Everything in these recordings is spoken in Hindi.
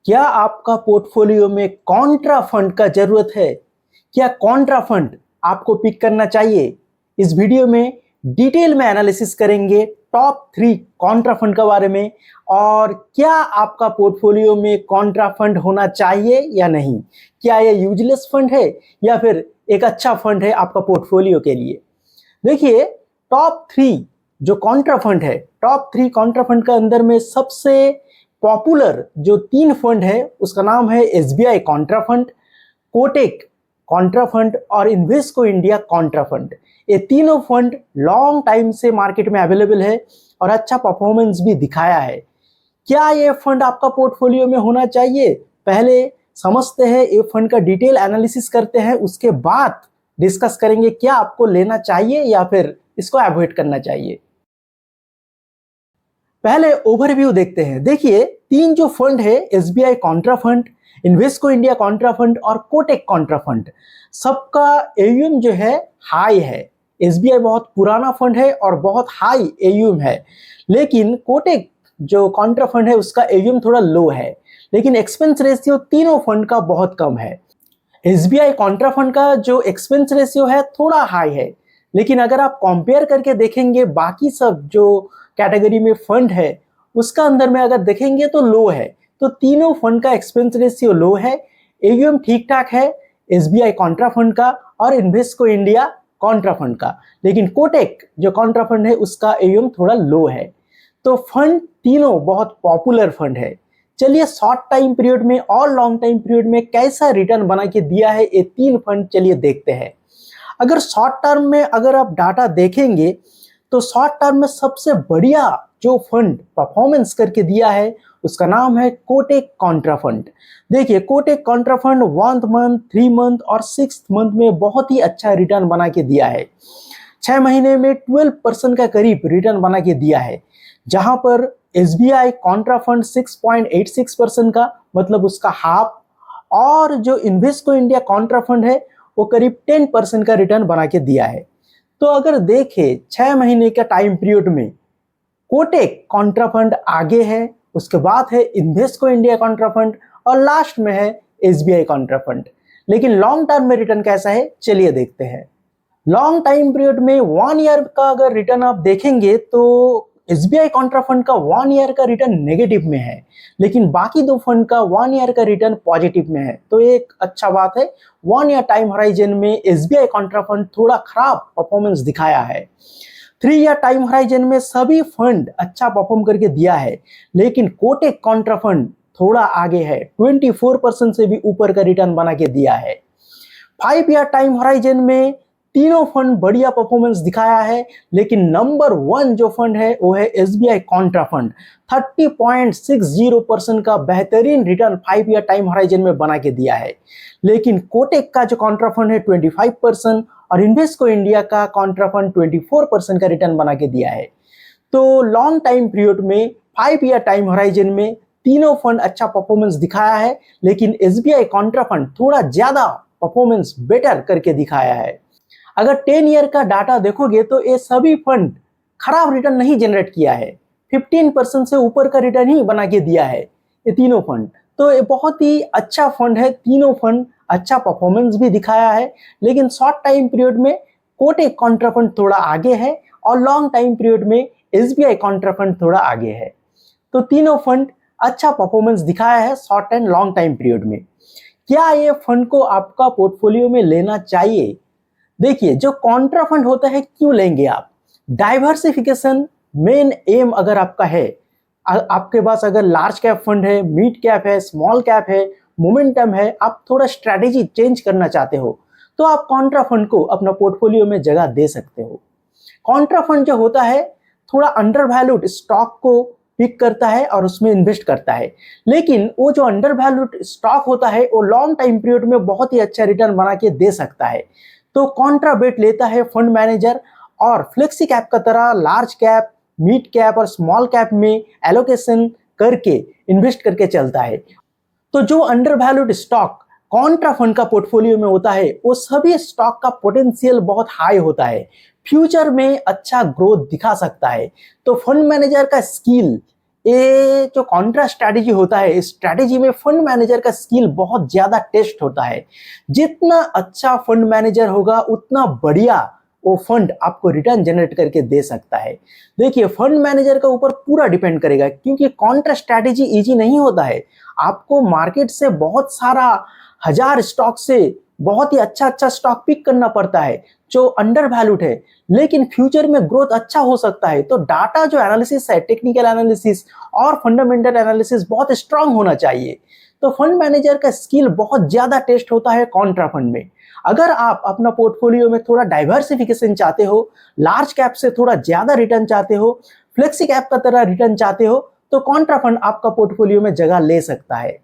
क्या आपका पोर्टफोलियो में कॉन्ट्रा फंड का जरूरत है? क्या कॉन्ट्रा फंड आपको पिक करना चाहिए? इस वीडियो में डिटेल में एनालिसिस करेंगे टॉप 3 कॉन्ट्रा फंड के बारे में और क्या आपका पोर्टफोलियो में कॉन्ट्रा फंड होना चाहिए या नहीं। क्या यह यूजलेस फंड है या फिर एक अच्छा फंड है आपका पोर्टफोलियो के लिए। देखिए, टॉप 3 जो कॉन्ट्रा फंड है, टॉप 3 कॉन्ट्रा फंड के अंदर में सबसे पॉपुलर जो 3 फंड है उसका नाम है SBI Contra fund, Kotak contra fund और इन्वेस्को इंडिया कॉन्ट्रा फंड। ये तीनों फंड लॉन्ग टाइम से मार्केट में अवेलेबल है और अच्छा परफॉर्मेंस भी दिखाया है। क्या ये फंड आपका पोर्टफोलियो में होना चाहिए? पहले समझते हैं, ये फंड का डिटेल एनालिसिस करते हैं, उसके बाद डिस्कस करेंगे क्या आपको लेना चाहिए या फिर इसको अवॉइड करना चाहिए। पहले ओवरव्यू देखते हैं। देखिए, 3 जो फंड है, SBI Contra fund, Invesco India Contra fund और कोटेक कॉन्ट्रा फंड, सबका एयूएम जो है हाई है। एसबीआई बहुत पुराना फंड है और बहुत हाई एयूएम है, लेकिन कोटेक जो कॉन्ट्रा फंड है उसका एयूएम थोड़ा लो है, लेकिन एक्सपेंस रेशियो तीनों फंड का बहुत कम है। एसबीआई कॉन्ट्रा फंड का जो एक्सपेंस रेशियो है थोड़ा हाई है, लेकिन अगर आप कंपेयर करके देखेंगे बाकी सब जो कैटेगरी में फंड है उसका अंदर में अगर देखेंगे तो लो है। तो तीनों फंड का एक्सपेंस रेशियो लो है, एयूएम ठीक ठाक है एसबीआई कॉन्ट्रा फंड का और इन्वेस्को इंडिया कॉन्ट्रा फंड का, लेकिन कोटेक जो कॉन्ट्रा फंड है उसका एयूएम थोड़ा लो है। तो फंड तीनों बहुत पॉपुलर फंड है। चलिए, शॉर्ट टाइम पीरियड में और लॉन्ग टाइम पीरियड में कैसा रिटर्न बना के दिया है ये 3 फंड, चलिए देखते हैं। अगर शॉर्ट टर्म में अगर आप डाटा देखेंगे तो शॉर्ट टर्म में सबसे बढ़िया जो फंड परफॉर्मेंस करके दिया है उसका नाम है कोटेक कॉन्ट्रा फंड। देखिए, Kotak contra fund 1 month, 3 month और 6 मंथ में बहुत ही अच्छा रिटर्न बना के दिया है। 6 महीने में 12% का करीब रिटर्न बना के दिया है, जहां पर एसबीआई कॉन्ट्रा फंड 6.86% का, मतलब उसका हाफ, और जो इन्वेस्को इंडिया कॉन्ट्रा फंड है वो करीब 10% का रिटर्न बना के दिया है। तो अगर देखें 6 महीने का टाइम पीरियड में कोटेक कॉन्ट्रा फंड आगे है, उसके बाद है इन्वेस्को इंडिया कॉन्ट्रा फंड और लास्ट में है एसबीआई कॉन्ट्रा फंड। लेकिन लॉन्ग टर्म में रिटर्न कैसा है, चलिए देखते हैं। लॉन्ग टाइम पीरियड में 1 ईयर का अगर रिटर्न आप देखेंगे तो एसबीआई कॉन्ट्रा फंड का 1 ईयर का रिटर्न नेगेटिव में है, लेकिन बाकी 2 फंड का 1 ईयर का रिटर्न पॉजिटिव में है। तो एक अच्छा बात है, 1 ईयर टाइम होराइजन में एसबीआई कॉन्ट्रा फंड थोड़ा खराब परफॉर्मेंस दिखाया है। 3 ईयर टाइम होराइजन में सभी फंड अच्छा परफॉर्म करके दिया है, लेकिन कोटेक कॉन्ट्रा फंड थोड़ा आगे है, 24% से भी ऊपर का रिटर्न बना के दिया है। 5 ईयर टाइम होराइजन में तीनों फंड बढ़िया परफॉर्मेंस दिखाया है, लेकिन नंबर 1 जो फंड है वो है एसबीआई कॉन्ट्रा फंड। 30.60% का बेहतरीन रिटर्न 5 ईयर टाइम होराइजन में बना के दिया है, लेकिन कोटेक का जो कॉन्ट्रा फंड है 25% और इन्वेस्को इंडिया का कॉन्ट्रा फंड 24% का रिटर्न बना के दिया है। तो लॉन्ग टाइम पीरियड में 5 ईयर टाइम होराइजन में तीनों फंड अच्छा परफॉर्मेंस दिखाया है, लेकिन एसबीआई कॉन्ट्रा फंड थोड़ा ज्यादा परफॉर्मेंस बेटर करके दिखाया है। अगर 10 ईयर का डाटा देखोगे तो ये सभी फंड खराब रिटर्न नहीं जनरेट किया है, 15% से ऊपर का रिटर्न ही बना के दिया है ये तीनों फंड। तो ये बहुत ही अच्छा फंड है, तीनों फंड अच्छा परफॉर्मेंस भी दिखाया है, लेकिन शॉर्ट टाइम पीरियड में कोटेक कॉन्ट्रा फंड थोड़ा आगे है और लॉन्ग टाइम पीरियड में एसबीआई कॉन्ट्रा फंड थोड़ा आगे है। तो तीनों फंड अच्छा परफॉर्मेंस दिखाया है short and long time period में। क्या ये फंड को आपका पोर्टफोलियो में लेना चाहिए? देखिए, जो कॉन्ट्रा फंड होता है क्यों लेंगे आप? डाइवर्सिफिकेशन मेन एम अगर आपका है, आपके पास अगर लार्ज कैप फंड है, मिड कैप है, स्मॉल कैप है, मोमेंटम है, आप थोड़ा स्ट्रेटेजी चेंज करना चाहते हो तो आप कॉन्ट्रा फंड को अपना पोर्टफोलियो में जगह दे सकते हो। कॉन्ट्रा फंड जो होता है थोड़ा अंडर वैल्यूड स्टॉक को पिक करता है और उसमें इन्वेस्ट करता है, लेकिन वो जो अंडर वैल्यूड स्टॉक होता है वो लॉन्ग टाइम पीरियड में बहुत ही अच्छा रिटर्न बना के दे सकता है। तो कॉन्ट्रा बेट लेता है फंड मैनेजर और फ्लेक्सी कैप का तरह लार्ज कैप, मिड कैप और स्मॉल कैप में एलोकेशन करके इन्वेस्ट करके चलता है। तो जो under valued stock Contra fund का पोर्टफोलियो में होता है वो सभी स्टॉक का पोटेंशियल बहुत हाई होता है, फ्यूचर में अच्छा ग्रोथ दिखा सकता है। तो फंड मैनेजर का स्किल ये जो कॉन्ट्रा स्ट्रैटेजी होता है, इस स्ट्रैटेजी में फंड मैनेजर का स्किल बहुत ज्यादा टेस्ट होता है। जितना अच्छा फंड मैनेजर होगा उतना बढ़िया वो फंड आपको रिटर्न जनरेट करके दे सकता है। देखिए, फंड मैनेजर का ऊपर पूरा डिपेंड करेगा, क्योंकि कॉन्ट्रा स्ट्रैटेजी इजी नहीं होता है। आपको मार्केट से बहुत सारा हजार स्टॉक से बहुत ही अच्छा अच्छा स्टॉक पिक करना पड़ता है जो अंडर वैल्यूड है, लेकिन फ्यूचर में ग्रोथ अच्छा हो सकता है। तो डाटा जो एनालिसिस है, टेक्निकल एनालिसिस और फंडामेंटल एनालिसिस बहुत स्ट्रांग होना चाहिए। तो फंड मैनेजर का स्किल बहुत ज्यादा टेस्ट होता है कॉन्ट्रा फंड में। अगर आप अपना पोर्टफोलियो में थोड़ा डाइवर्सिफिकेशन चाहते हो, लार्ज कैप से थोड़ा ज्यादा रिटर्न चाहते हो, फ्लेक्सी कैप का तरह रिटर्न चाहते हो, तो कॉन्ट्रा फंड आपका पोर्टफोलियो में जगह ले सकता है।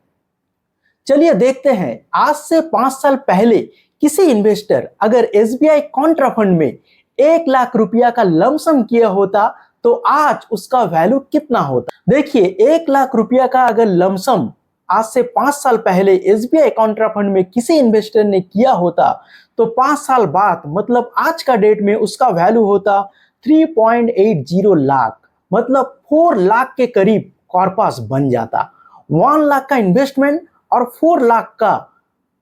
चलिए देखते हैं, आज से 5 साल पहले किसी इन्वेस्टर अगर एसबीआई कॉन्ट्रा फंड में 1 लाख रुपया का लमसम किया होता तो आज उसका वैल्यू कितना होता। देखिए, 1 लाख रुपया का अगर लमसम आज से 5 साल पहले एसबीआई कॉन्ट्रा फंड में किसी इन्वेस्टर ने किया होता तो 5 साल बाद मतलब आज का डेट में उसका वैल्यू होता 3.80 लाख, मतलब 4 लाख के करीब कॉर्पस बन जाता। 1 लाख का इन्वेस्टमेंट और 4 लाख का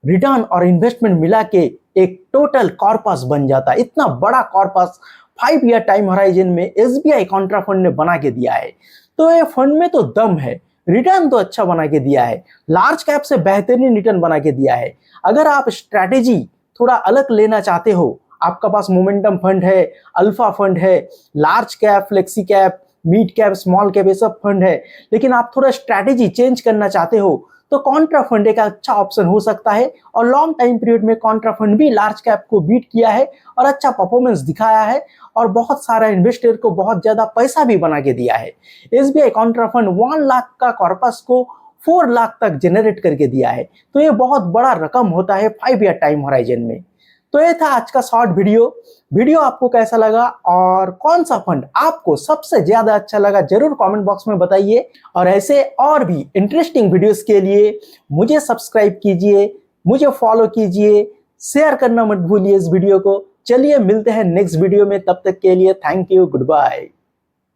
रिटर्न और इन्वेस्टमेंट मिला के एक टोटल कॉर्पस बन जाता। इतना बड़ा कॉर्पस 5 ईयर टाइम होराइजन में एसबीआई कॉन्ट्रा फंड ने बना के दिया है। तो ये फंड में तो दम है, रिटर्न तो अच्छा बना के दिया है, लार्ज कैप से बेहतरीन रिटर्न बना के दिया है। अगर आप स्ट्रैटेजी थोड़ा अलग लेना चाहते हो, आपका पास मोमेंटम फंड है, अल्फा फंड है, large cap, flexi cap, mid cap, small cap, ये सब फंड है, लेकिन आप थोड़ा स्ट्रैटेजी चेंज करना चाहते हो तो कॉन्ट्रा फंड एक अच्छा ऑप्शन हो सकता है। और लॉन्ग टाइम पीरियड में कॉन्ट्रा फंड भी लार्ज कैप को बीट किया है और अच्छा परफॉर्मेंस दिखाया है और बहुत सारा इन्वेस्टर को बहुत ज्यादा पैसा भी बना के दिया है। एसबीआई कॉन्ट्रा फंड 1 लाख का कॉर्पस को 4 लाख तक जनरेट करके दिया है। तो ये बहुत बड़ा रकम होता है 5 ईयर टाइम होराइजन में। तो ये था आज का शॉर्ट वीडियो आपको कैसा लगा और कौन सा फंड आपको सबसे ज्यादा अच्छा लगा जरूर कमेंट बॉक्स में बताइए। और ऐसे और भी इंटरेस्टिंग वीडियोस के लिए मुझे सब्सक्राइब कीजिए, मुझे फॉलो कीजिए, शेयर करना मत भूलिए इस वीडियो को। चलिए मिलते हैं नेक्स्ट वीडियो में, तब तक के लिए थैंक यू, गुड बाय।